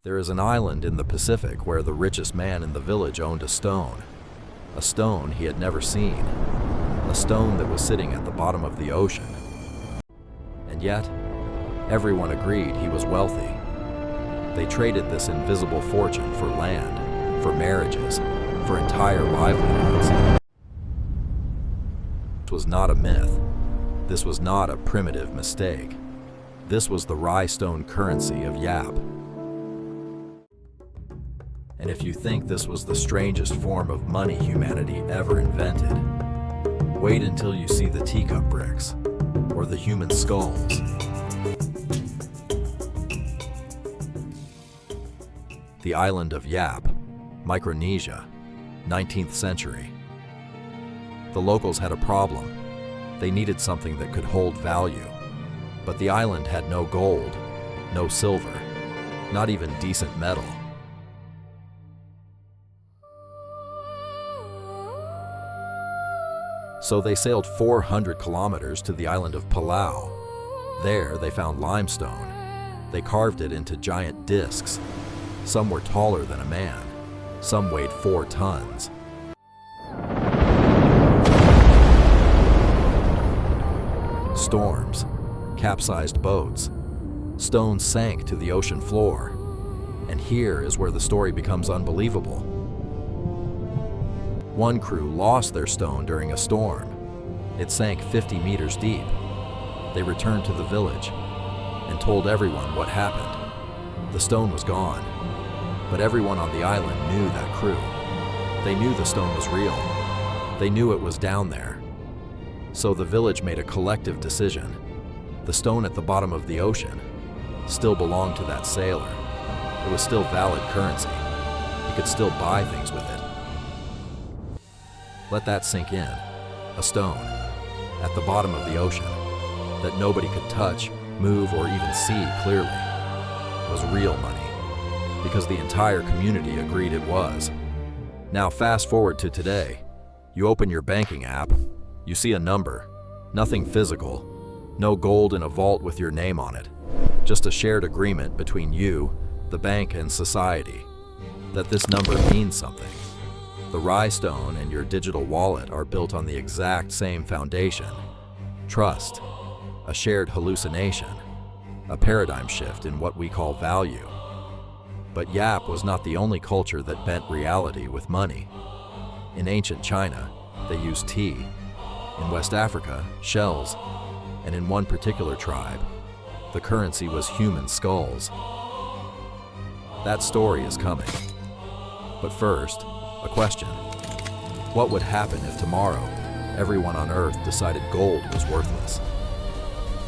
There is an island in the Pacific where the richest man in the village owned a stone he had never seen, a stone that was sitting at the bottom of the ocean. And yet, everyone agreed he was wealthy. They traded this invisible fortune for land, for marriages, for entire livelihoods. This was not a myth. This was not a primitive mistake. This was the rye-stone currency of Yap. And if you think this was the strangest form of money humanity ever invented, wait until you see the teacup bricks, or the human skulls. The island of Yap, Micronesia, 19th century. The locals had a problem. They needed something that could hold value. But the island had no gold, no silver, not even decent metal. So they sailed 400 kilometers to the island of Palau. There they found limestone. They carved it into giant discs. Some were taller than a man. Some weighed 4 tons. Storms, capsized boats, stones sank to the ocean floor. And here is where the story becomes unbelievable. One crew lost their stone during a storm. It sank 50 meters deep. They returned to the village and told everyone what happened. The stone was gone, but everyone on the island knew that crew. They knew the stone was real. They knew it was down there. So the village made a collective decision. The stone at the bottom of the ocean still belonged to that sailor. It was still valid currency. He could still buy things with it. Let that sink in. A stone at the bottom of the ocean that nobody could touch, move, or even see clearly was real money because the entire community agreed it was. Now fast forward to today. You open your banking app, you see a number, nothing physical, no gold in a vault with your name on it, just a shared agreement between you, the bank, and society that this number means something. The rye stone and your digital wallet are built on the exact same foundation. Trust, a shared hallucination, a paradigm shift in what we call value. But Yap was not the only culture that bent reality with money. In ancient China, they used tea. In West Africa, shells. And in one particular tribe, the currency was human skulls. That story is coming. But first, a question. What would happen if tomorrow everyone on Earth decided gold was worthless?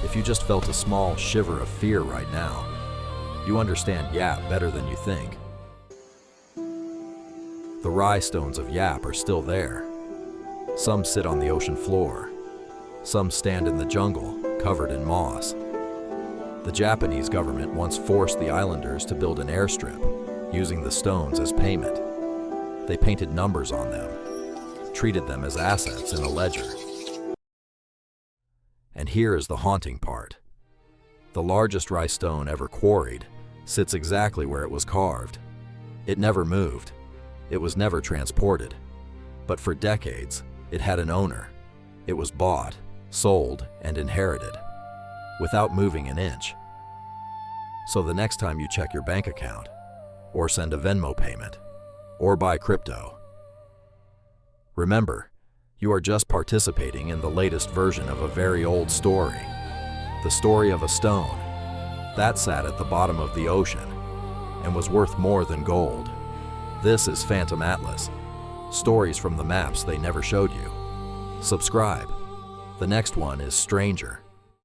If you just felt a small shiver of fear right now, you understand Yap better than you think. The rye stones of Yap are still there. Some sit on the ocean floor. Some stand in the jungle, covered in moss. The Japanese government once forced the islanders to build an airstrip, using the stones as payment. They painted numbers on them, treated them as assets in a ledger. And here is the haunting part. The largest rye stone ever quarried sits exactly where it was carved. It never moved. It was never transported. But for decades, it had an owner. It was bought, sold, and inherited, without moving an inch. So the next time you check your bank account, or send a Venmo payment, or buy crypto, remember, you are just participating in the latest version of a very old story. The story of a stone that sat at the bottom of the ocean and was worth more than gold. This is Phantom Atlas, stories from the maps they never showed you. Subscribe. The next one is stranger.